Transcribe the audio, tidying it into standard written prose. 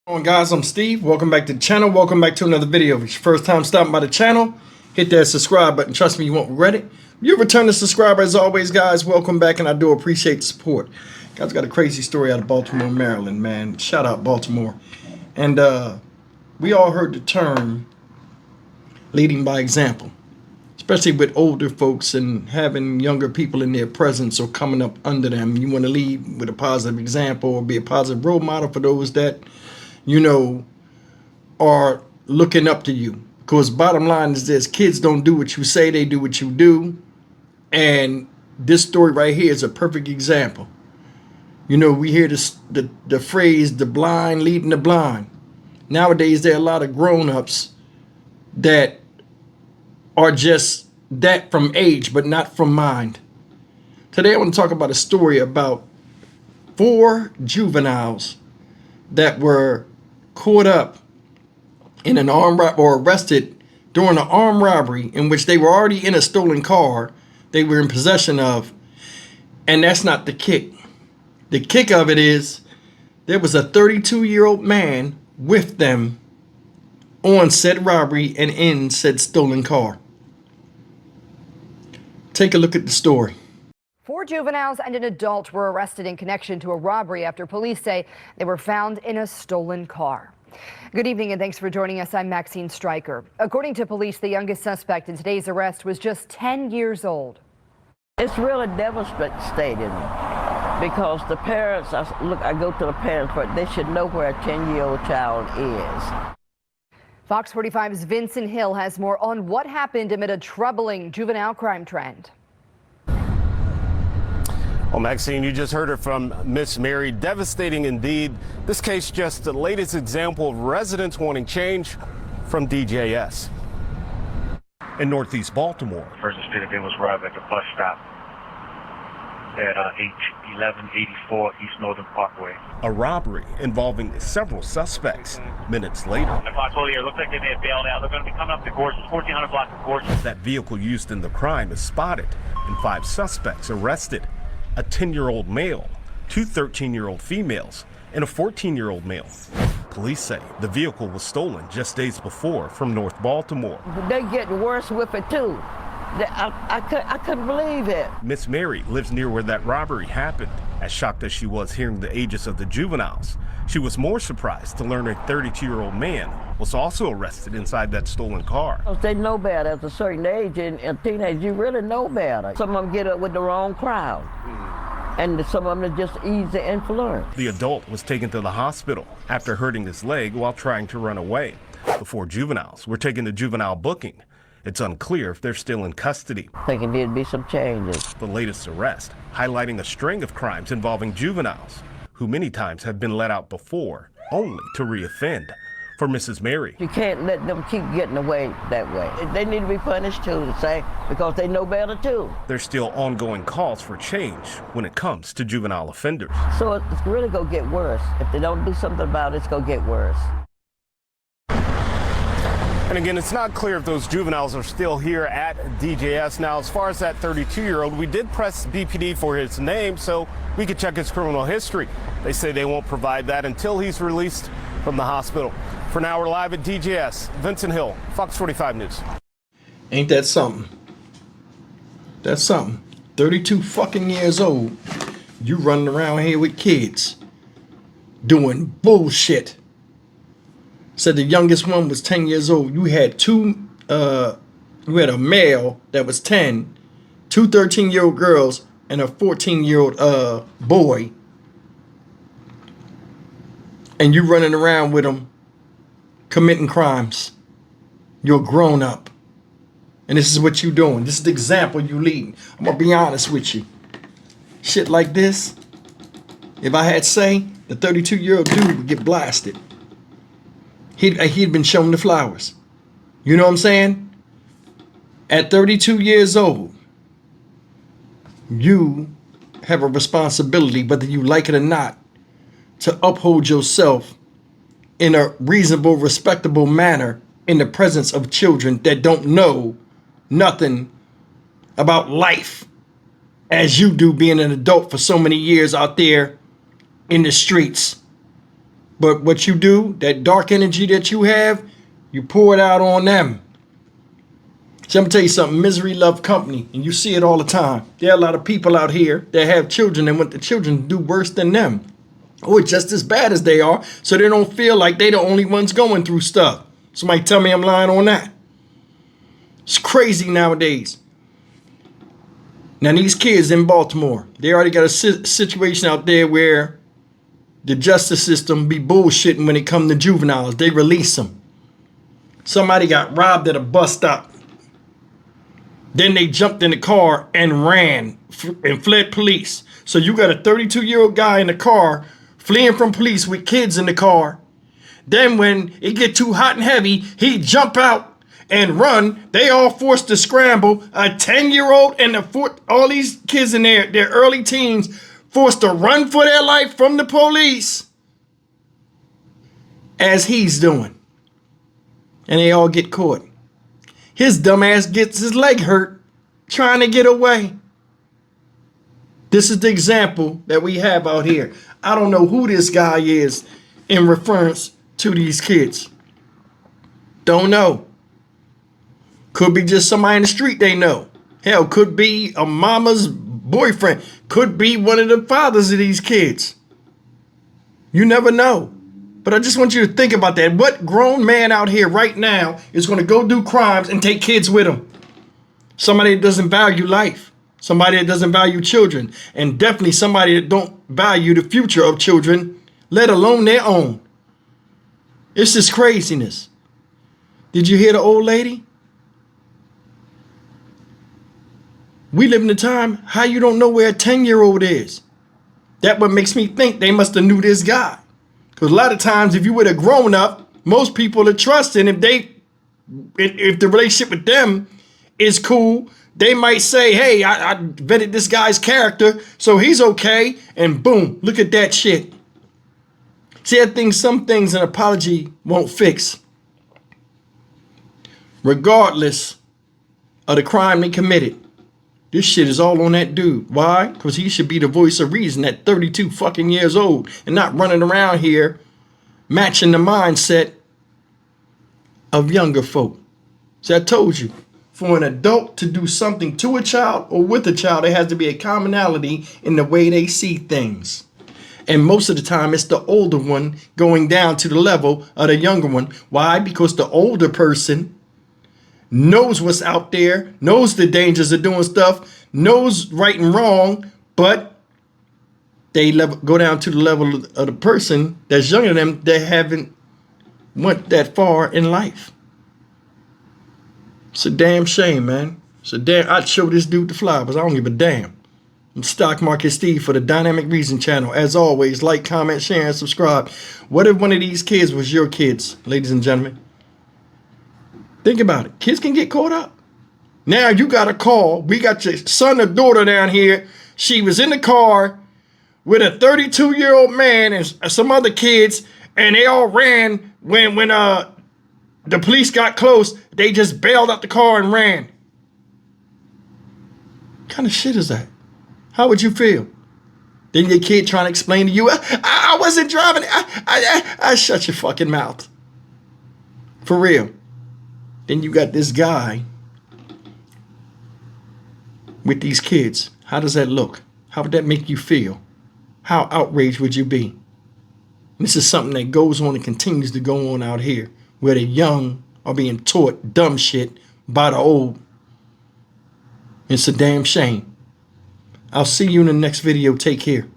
Going on, guys, I'm Steve. Welcome back to the channel. Welcome back to another video. If it's your first time stopping by the channel, hit that subscribe button. Trust me, you won't regret it. If you're a returning subscriber, as always, guys, welcome back, and I do appreciate the support. Guys, got a crazy story out of Baltimore, Maryland, man. Shout out Baltimore. And we all heard the term leading by example, especially with older folks and having younger people in their presence or coming up under them. You want to lead with a positive example or be a positive role model for those that are looking up to you. Because bottom line is this: kids don't do what you say, they do what you do. And this story right here is a perfect example. We hear this, the phrase, the blind leading the blind. Nowadays, there are a lot of grown-ups that are just that from age, but not from mind. Today, I want to talk about a story about 4 juveniles that were caught up in an arrested during an armed robbery in which they were already in a stolen car they were in possession of. And that's not the kick. The kick of it is there was a 32-year-old man with them on said robbery and in said stolen car. Take a look at the story. 4 juveniles and an adult were arrested in connection to a robbery after police say they were found in a stolen car. Good evening and thanks for joining us. I'm Maxine Stryker. According to police, the youngest suspect in today's arrest was just 10 years old. It's really devastating because the parents, I go to the parents, but they should know where a 10-year-old child is. Fox 45's Vincent Hill has more on what happened amid a troubling juvenile crime trend. Well, Maxine, you just heard it from Miss Mary. Devastating indeed. This case just the latest example of residents wanting change from DJS. In Northeast Baltimore, The person stated they was robbed at the bus stop at H1184 East Northern Parkway. a robbery involving several suspects. Minutes later, It looks like they may have bailed out. They're going to be coming up the Gorges, 1400 block of Gorges. that vehicle used in the crime is spotted and 5 suspects arrested. A 10-year-old male, 2 13-year-old females, and a 14-year-old male. Police say the vehicle was stolen just days before from North Baltimore. They get worse with it too. I couldn't believe it. Miss Mary lives near where that robbery happened. As shocked as she was hearing the ages of the juveniles, she was more surprised to learn a 32-year-old man was also arrested inside that stolen car. They know better at a certain age, and teenage, you really know better. Some of them get up with the wrong crowd, and some of them are just easy influence. The adult was taken to the hospital after hurting his leg while trying to run away. The 4 juveniles were taken to juvenile booking. It's unclear if they're still in custody. I think it need to be some changes. The latest arrest highlighting a string of crimes involving juveniles who many times have been let out before only to reoffend. For Mrs. Mary, You can't let them keep getting away that way. They need to be punished too, because they know better too. there's still ongoing calls for change when it comes to juvenile offenders. So it's really gonna get worse. If they don't do something about it, it's gonna get worse. And again, it's not clear if those juveniles are still here at DJS. Now, as far as that 32-year-old, we did press BPD for his name so we could check his criminal history. They say they won't provide that until he's released from the hospital. For now, we're live at DJS. Vincent Hill, Fox 45 News. Ain't that something? That's something. 32 fucking years old. You running around here with kids doing bullshit. Said the youngest one was 10 years old. You had you had a male that was 10, 2 13-year-old girls, and a 14-year-old boy. And you running around with them committing crimes. You're grown up. And this is what you doing. This is the example you leading. I'm gonna be honest with you. Shit like this, if I had say, the 32-year-old dude would get blasted. He'd been shown the flowers. You know what I'm saying? At 32 years old, you have a responsibility, whether you like it or not, to uphold yourself in a reasonable, respectable manner in the presence of children that don't know nothing about life as you do, being an adult for so many years out there in the streets. But what you do, that dark energy that you have, you pour it out on them. So I'm gonna tell you something, misery love company, and you see it all the time. There are a lot of people out here that have children and want the children to do worse than them, or just as bad as they are, so they don't feel like they the only ones going through stuff. Somebody tell me I'm lying on that. It's crazy nowadays. Now these kids in Baltimore, they already got a situation out there where the justice system be bullshitting when it come to juveniles. They release them. Somebody got robbed at a bus stop. Then they jumped in the car and ran and fled police. So you got a 32-year-old guy in the car fleeing from police with kids in the car. Then when it get too hot and heavy, he jump out and run. They all forced to scramble. A 10-year-old and all these kids in their early teens forced to run for their life from the police as he's doing. And they all get caught. His dumbass gets his leg hurt trying to get away. This is the example that we have out here. I don't know who this guy is in reference to these kids. Don't know. Could be just somebody in the street they know. Hell, could be a mama's boyfriend. Could be one of the fathers of these kids. You never know. But I just want you to think about that. What grown man out here right now is going to go do crimes and take kids with him? Somebody that doesn't value life. Somebody that doesn't value children. And definitely somebody that don't value the future of children, let alone their own. It's just craziness. Did you hear the old lady? We live in a time, how you don't know where a 10-year-old is? That what makes me think they must have knew this guy. Because a lot of times, if you would have grown up, most people are trusting. If the relationship with them is cool, they might say, hey, I vetted this guy's character, so he's okay. And boom, look at that shit. See, I think some things an apology won't fix. Regardless of the crime they committed. This shit is all on that dude. Why? Because he should be the voice of reason at 32 fucking years old and not running around here matching the mindset of younger folk. So I told you, for an adult to do something to a child or with a child, there has to be a commonality in the way they see things. And most of the time, it's the older one going down to the level of the younger one. Why? Because the older person knows what's out there, knows the dangers of doing stuff, knows right and wrong, but they go down to the level of the person that's younger than them that haven't went that far in life. It's a damn shame, man. I'd show this dude the flowers. I don't give a damn. I'm Stock Market Steve for the Dynamic Reason channel. As always, like, comment, share, and subscribe. What if one of these kids was your kids, ladies and gentlemen? Think about it. Kids can get caught up. Now you got a call. We got your son or daughter down here. She was in the car with a 32-year-old man and some other kids, and they all ran when the police got close. They just bailed out the car and ran. What kind of shit is that? How would you feel? Then your kid trying to explain to you, I wasn't driving. I shut your fucking mouth. For real. Then you got this guy with these kids. How does that look? How would that make you feel? How outraged would you be? And this is something that goes on and continues to go on out here, where the young are being taught dumb shit by the old. It's a damn shame. I'll see you in the next video. Take care.